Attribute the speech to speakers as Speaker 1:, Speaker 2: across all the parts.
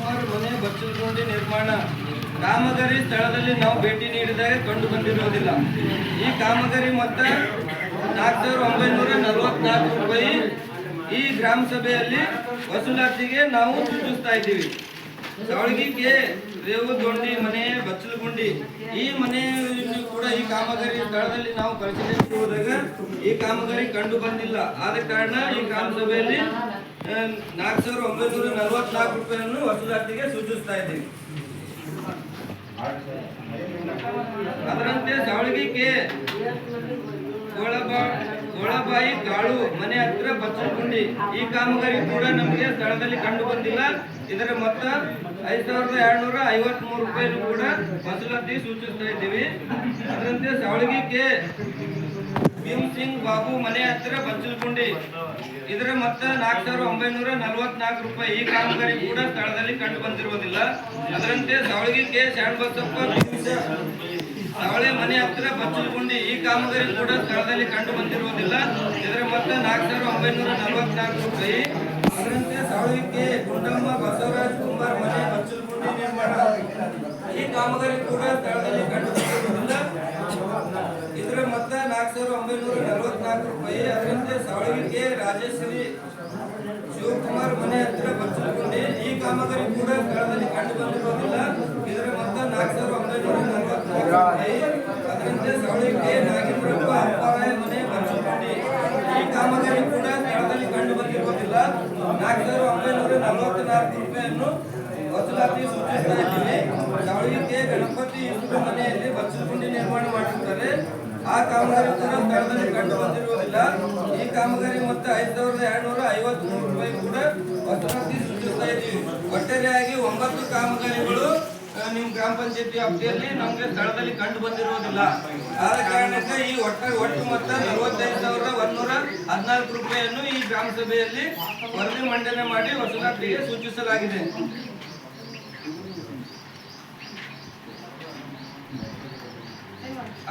Speaker 1: ಶಿವಕುಮಾರ್ ಮನೆ ಬಚ್ಚಲಗುಂಡಿ ನಿರ್ಮಾಣ ಕಾಮಗಾರಿ ಸ್ಥಳದಲ್ಲಿ ನಾವು ಭೇಟಿ ನೀಡಿದಾಗ ಕಂಡು ಬಂದಿರುವುದಿಲ್ಲ. ಈ ಕಾಮಗಾರಿ ಮೊತ್ತ 4,944 ರೂಪಾಯಿ ಈ ಗ್ರಾಮ ಸಭೆಯಲ್ಲಿ ವಸೂಲಾತಿಗೆ ನಾವು ಸೂಚಿಸ್ತಾ ಇದ್ದೀವಿ. ಸಾವಳಗಿ ಕೆ ರೇವುದೊಂಡಿ ಮನೆ ಬಚ್ಚಲಗುಂಡಿ ಈ ಮನೆಯಲ್ಲಿ ಕೂಡ ಈ ಕಾಮಗಾರಿ ಸ್ಥಳದಲ್ಲಿ ನಾವು ಪರಿಶೀಲಿಸಿ ಹೋದಾಗ ಈ ಕಾಮಗಾರಿ ಕಂಡು ಬಂದಿಲ್ಲ. ಆದ ಕಾರಣ ಈ ಗ್ರಾಮ ಸಭೆಯಲ್ಲಿ 4,944 ರೂಪಾಯಿಯನ್ನು ವಸೂಲಾತಿಗೆ ಸೂಚಿಸ್ತಾ ಇದ್ದೀವಿ. ಅದರಂತೆ ಸಾವಳಗಿ ಕೆ ಗೋಳಬಾಯಿ ಕಾಳು ಮನೆ ಹತ್ರ ಬಚ್ಚಲಗುಂಡಿ ಈ ಕಾಮಗಾರಿ ಕೂಡ ನಮಗೆ ಸ್ಥಳದಲ್ಲಿ ಕಂಡು ಬಂದಿಲ್ಲ. ಇದರ ಮೊತ್ತ 5,253 ರೂಪಾಯಿನೂ ಕೂಡ ವಸೂಲಾತಿ ಸೂಚಿಸ್ತಾ ಇದ್ದೀವಿ. ಅದರಂತೆ ಸಾವಳಗಿ ಕೆ ಭೀಮ್ ಸಿಂಗ್ ಬಾಬು ಮನೆ ಹತ್ತಿರ ಬಚ್ಚಲಗುಂಡಿ ಇದರ ಮೊತ್ತ 4,944 ರೂಪಾಯಿ ಈ ಕಾಮಗಾರಿ ಕೂಡ ಸ್ಥಳದಲ್ಲಿ ಕಂಡು ಬಂದಿರುವುದಿಲ್ಲ. ಅದರಂತೆ ಸಾವಳಗಿ ಕೆ ಶಾಣಬಸಪ್ಪ ಸಾವಳೆ ಮನೆ ಹತ್ತಿರ ಬಚ್ಚಲಗುಂಡಿ ಈ ಕಾಮಗಾರಿ ಕೂಡ ಸ್ಥಳದಲ್ಲಿ ಕಂಡು ಬಂದಿರುವುದಿಲ್ಲ. ಇದರ ಮೊತ್ತ 4,944 ರೂಪಾಯಿ. ಅದರಂತೆ ಸಾವಳಗಿ ಕೆ ಗುಂಡಮ್ಮ ಬಸವರಾಜ್ ಕುಮಾರ್ ಮನೆ ಬಚ್ಚಲಗುಂಡಿ ನಿರ್ಮಾಣ ಈ ಕಾಮಗಾರಿ ಕೂಡ ಸ್ಥಳದಲ್ಲಿ ಕಂಡು ಬಂದಿರುವುದಿಲ್ಲ. ಇದರ ಮೊತ್ತ 4,944 ರೂಪಾಯಿ. ಅದರಂತೆ ಸಾವಳಗಿ ಕೆ ರಾಜೇಶ್ವರಿ ಶಿವಕುಮಾರ್ ಮನೆ ಹತ್ತಿರ ಬಚ್ಚಲಗುಂಡಿ ಈ ಕಾಮಗಾರಿ ಕೂಡ ಸ್ಥಳದಲ್ಲಿ ಕಂಡು ಬಂದಿರುವುದಿಲ್ಲ. ಇದರ ಮೊತ್ತ 4,944 ರೂಪಾಯಿ. ಅದರಂತೆ ಸಾವಳಗಿ ಕೆ ನಾಗೇಂದ್ರಪ್ಪ ಅಪ್ಪಾರಾಯ ಮನೆ ಬಚ್ಚಲಗುಂಡಿ ಈ ಕಾಮಗಾರಿ ಕೂಡ ಸ್ಥಳದಲ್ಲಿ ಕಂಡು ಬಂದಿರುವುದಿಲ್ಲ. 4,944 ರೂಪಾಯಿಯನ್ನು ವಸೂಲಾತಿ ಸೂಚಿಸ್ತಾ ಇದ್ದೀವಿ. ಸಾವಳಗಿ ಕೆ ಗಣಪತಿ ಇಷ್ಟು ಮನೆಯಲ್ಲಿ ಬಚ್ಚಲಗುಂಡಿ ನಿರ್ಮಾಣ ಮಾಡಿರುತ್ತಾರೆ. ಆ ಕಾಮಗಾರಿ ಕೂಡ ಸ್ಥಳದಲ್ಲಿ ಕಂಡು ಬಂದಿರುವುದಿಲ್ಲ. ಈ ಕಾಮಗಾರಿ ಮೊತ್ತ 5,253 ರೂಪಾಯಿ ಕೂಡ ವಸೂಲಾತಿ ಸೂಚಿಸ್ತಾ ಇದ್ದೀವಿ. ಒಟ್ಟಾರೆಯಾಗಿ 9 ಕಾಮಗಾರಿಗಳು ನಿಮ್ಮ ಗ್ರಾಮ ಪಂಚಾಯತಿ ವ್ಯಾಪ್ತಿಯಲ್ಲಿ ನಮಗೆ ಸ್ಥಳದಲ್ಲಿ ಕಂಡು ಬಂದಿರುವುದಿಲ್ಲ. ಆದ ಕಾರಣಕ್ಕೆ ಈ ಒಟ್ಟು ಮೊತ್ತ 45,114 ರೂಪಾಯಿಯನ್ನು ಈ ಗ್ರಾಮ ಸಭೆಯಲ್ಲಿ ವರದಿ ಮಂಡನೆ ಮಾಡಿ ವಸೂಲಾತಿಗೆ ಸೂಚಿಸಲಾಗಿದೆ.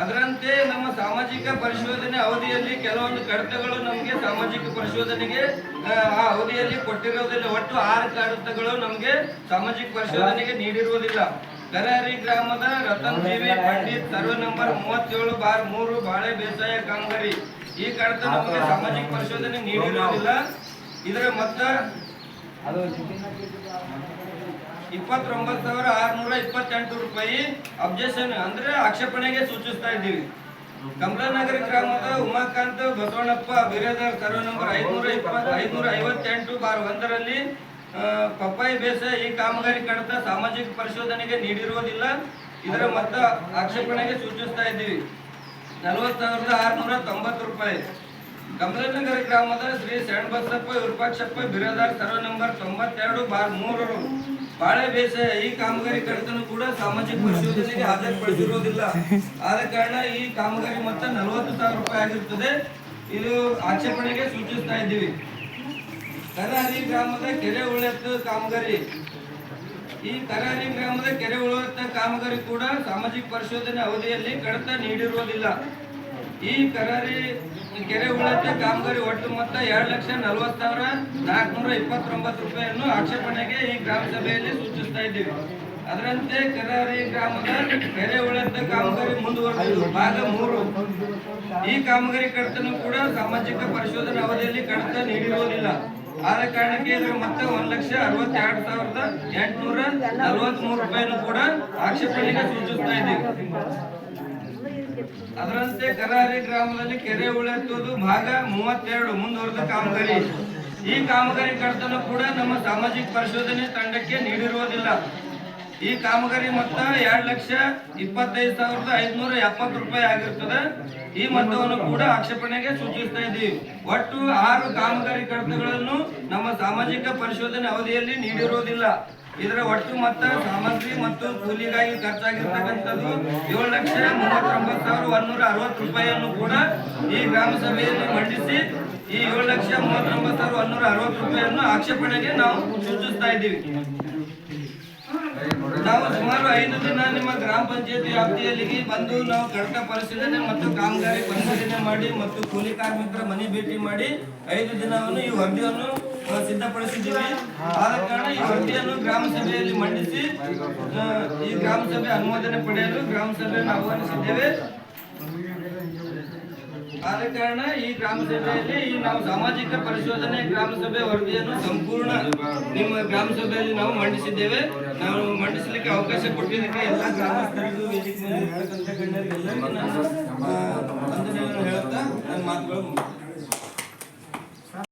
Speaker 1: ಅದರಂತೆ ನಮ್ಮ ಸಾಮಾಜಿಕ ಪರಿಶೋಧನೆ ಅವಧಿಯಲ್ಲಿ ಕೆಲವೊಂದು ಕಡತಗಳು ನಮಗೆ ಸಾಮಾಜಿಕ ಪರಿಶೋಧನೆಗೆ ಆ ಅವಧಿಯಲ್ಲಿ ಕೊಟ್ಟಿರುವುದಿಲ್ಲ. ಒಟ್ಟು 6 ಕಡತಗಳು ನಮಗೆ ಸಾಮಾಜಿಕ ಪರಿಶೋಧನೆಗೆ ನೀಡಿರುವುದಿಲ್ಲ. ಕರಹರಿ ಗ್ರಾಮದ ರತನ್ ದೇವಿ ಪಂಡಿತ್ ಸರ್ವೆ ನಂಬರ್ 37/3 ಬಾಳೆ ಬೇಸಾಯ ಕಾಮಗಾರಿ ಈ ಕಡತ ನಮಗೆ ಸಾಮಾಜಿಕ ಪರಿಶೋಧನೆ ನೀಡಿರುವುದಿಲ್ಲ. ಇದರ ಮೊತ್ತ 29,628 ರೂಪಾಯಿ ಅಬ್ಜೆಕ್ಷನ್ ಅಂದ್ರೆ ಆಕ್ಷೇಪಣೆಗೆ ಸೂಚಿಸ್ತಾ ಇದ್ದೀವಿ. ಕಮಲಾನಗರ ಗ್ರಾಮದ ಉಮಾಕಾಂತ್ ಬಸವಣ್ಣಪ್ಪ ಬಿರೇದರ್ ಸರ್ವೆ ನಂಬರ್ 558/1ರಲ್ಲಿ ಪಪ್ಪಾಯಿ ಬೇಸಾಯ ಈ ಕಾಮಗಾರಿ ಕಡತ ಸಾಮಾಜಿಕ ಪರಿಶೋಧನೆಗೆ ನೀಡಿರುವುದಿಲ್ಲ. ಇದರ ಮೊತ್ತ ಆಕ್ಷೇಪಣೆಗೆ ಸೂಚಿಸ್ತಾ ಇದ್ದೀವಿ 40,690 ರೂಪಾಯಿ. ಕಮಲಾನಗರ ಗ್ರಾಮದ ಶ್ರೀ ಶರಣಬಸಪ್ಪ ವಿರೂಪಾಕ್ಷಪ್ಪ ಬಿರೇದಾರ್ ಸರ್ವೆ ನಂಬರ್ 92/3 ಬಾಳೆ ಬೇಸಾಯ ಈ ಕಾಮಗಾರಿ ಕಡತನು ಕೂಡ ಸಾಮಾಜಿಕ ಪರಿಶೋಧನೆಗೆ ಹಾಜರುಪಡಿಸಿರುವುದಿಲ್ಲ. ಆದ ಕಾರಣ ಈ ಕಾಮಗಾರಿ ಮೊತ್ತ 40,000 ರೂಪಾಯಿ ಆಗಿರುತ್ತದೆ. ಇದು ಆಕ್ಷೇಪಣೆಗೆ ಸೂಚಿಸ್ತಾ ಇದ್ದೀವಿ. ಕರಹರಿ ಗ್ರಾಮದ ಕೆರೆ ಉಳೆತ್ತ ಕಾಮಗಾರಿ ಈ ಕರಹರಿ ಗ್ರಾಮದ ಕೆರೆ ಉಳೆತ್ತ ಕಾಮಗಾರಿ ಕೂಡ ಸಾಮಾಜಿಕ ಪರಿಶೋಧನೆ ಅವಧಿಯಲ್ಲಿ ಕಡತ ನೀಡಿರುವುದಿಲ್ಲ. ಈ ಕರಹರಿ ಕೆರೆ ಉಳೆತ್ತ ಕಾಮಗಾರಿ ಒಟ್ಟು ಮೊತ್ತ 2,40,429 ರೂಪಾಯಿಯನ್ನು ಆಕ್ಷೇಪಣೆಗೆ ಈ ಗ್ರಾಮ ಸಭೆಯಲ್ಲಿ ಸೂಚಿಸ್ತಾ ಇದ್ದೀವಿ. ಅದರಂತೆ ಕರಹರಿ ಗ್ರಾಮದ ಕೆರೆ ಉಳೆತ್ತ ಕಾಮಗಾರಿ ಮುಂದುವರೆದಿದ್ದು ಭಾಗ 3 ಈ ಕಾಮಗಾರಿ ಕಡತನು ಕೂಡ ಸಾಮಾಜಿಕ ಪರಿಶೋಧನೆ ಅವಧಿಯಲ್ಲಿ ಕಡತ ನೀಡಿರುವುದಿಲ್ಲ. ಆದ ಕಾರಣಕ್ಕೆ ಇದರ ಮೊತ್ತ 1,62,843 ರೂಪಾಯಿಯನ್ನು ಕೂಡ ಆಕ್ಷೇಪಣೆಗೆ ಸೂಚಿಸ್ತಾ ಇದ್ದೀವಿ. ಅದರಂತೆ ಕರಹರಿ ಗ್ರಾಮದಲ್ಲಿ ಕೆರೆ ಉಳೆತ್ತುವುದು ಭಾಗ 32 ಮುಂದುವರೆದ ಕಾಮಗಾರಿ ಈ ಕಾಮಗಾರಿ ಕಡತನು ಕೂಡ ನಮ್ಮ ಸಾಮಾಜಿಕ ಪರಿಶೋಧನೆ ತಂಡಕ್ಕೆ ನೀಡಿರುವುದಿಲ್ಲ. ಈ ಕಾಮಗಾರಿ ಮೊತ್ತ 2,25,570 ರೂಪಾಯಿ ಆಗಿರುತ್ತದೆ. ಈ ಮೊತ್ತವನ್ನು ಕೂಡ ಆಕ್ಷೇಪಣೆಗೆ ಸೂಚಿಸ್ತಾ ಇದ್ದೀವಿ. ಒಟ್ಟು 6 ಕಾಮಗಾರಿ ಕಡತಗಳನ್ನು ನಮ್ಮ ಸಾಮಾಜಿಕ ಪರಿಶೋಧನೆ ಅವಧಿಯಲ್ಲಿ ನೀಡಿರುವುದಿಲ್ಲ. ಇದರ ಒಟ್ಟು ಮೊತ್ತ ಸಾಮಗ್ರಿ ಮತ್ತು ಕೂಲಿಗಾಗಿ ಖರ್ಚಾಗಿರ್ತಕ್ಕಂಥದ್ದು 7,39,160 ರೂಪಾಯಿಯನ್ನು ಕೂಡ ಈ ಗ್ರಾಮ ಸಭೆಯಲ್ಲಿ ಮಂಡಿಸಿ ಈ 7,39,160 ರೂಪಾಯಿಯನ್ನು ಆಕ್ಷೇಪಣೆಗೆ ನಾವು ಸೂಚಿಸ್ತಾ ಇದ್ದೀವಿ. ನಾವು ಸುಮಾರು 5 ದಿನ ನಿಮ್ಮ ಗ್ರಾಮ ಪಂಚಾಯತಿ ವ್ಯಾಪ್ತಿಯಲ್ಲಿ ಬಂದು ನಾವು ಕಡತ ಪರಿಶೀಲನೆ ಮತ್ತು ಕಾಮಗಾರಿ ಪರಿಶೀಲನೆ ಮಾಡಿ ಮತ್ತು ಕೂಲಿ ಕಾರ್ಮಿಕರ ಮನೆ ಭೇಟಿ ಮಾಡಿ 5 ದಿನವನ್ನು ಈ ವರದಿಯನ್ನು ಸಿದ್ಧಪಡಿಸಿದ್ದೀವಿ. ಆದ ಕಾರಣ ಈ ವರದಿಯನ್ನು ಗ್ರಾಮ ಸಭೆಯಲ್ಲಿ ಮಂಡಿಸಿ ಈ ಗ್ರಾಮ ಸಭೆ ಅನುಮೋದನೆ ಪಡೆಯಲು ಗ್ರಾಮ ಸಭೆಯನ್ನು ಆಹ್ವಾನಿಸಿದ್ದೇವೆ. ಆದ ಕಾರಣ ಈ ಗ್ರಾಮ ಸಭೆಯಲ್ಲಿ ನಾವು ಸಾಮಾಜಿಕ ಪರಿಶೋಧನೆ ಗ್ರಾಮ ಸಭೆ ವರದಿಯನ್ನು ಸಂಪೂರ್ಣ ನಿಮ್ಮ ಗ್ರಾಮ ಸಭೆಯಲ್ಲಿ ನಾವು ಮಂಡಿಸಿದ್ದೇವೆ. ನಾವು ಮಂಡಿಸಲಿಕ್ಕೆ ಅವಕಾಶ ಕೊಟ್ಟಿದ್ದಕ್ಕೆ ಎಲ್ಲ ಗ್ರಾಮಸ್ಥರಿಗೂ ವೇದಿಕೆ ಮೇಲೆ ಇರ್ತಕ್ಕಂಥ ಗಣ್ಯರಿಗೆಲ್ಲರಿಗೂ ನಾನು ವಂದನೆಗಳನ್ನು ಹೇಳುತ್ತಾ ನನ್ನ ಮಾತುಗಳು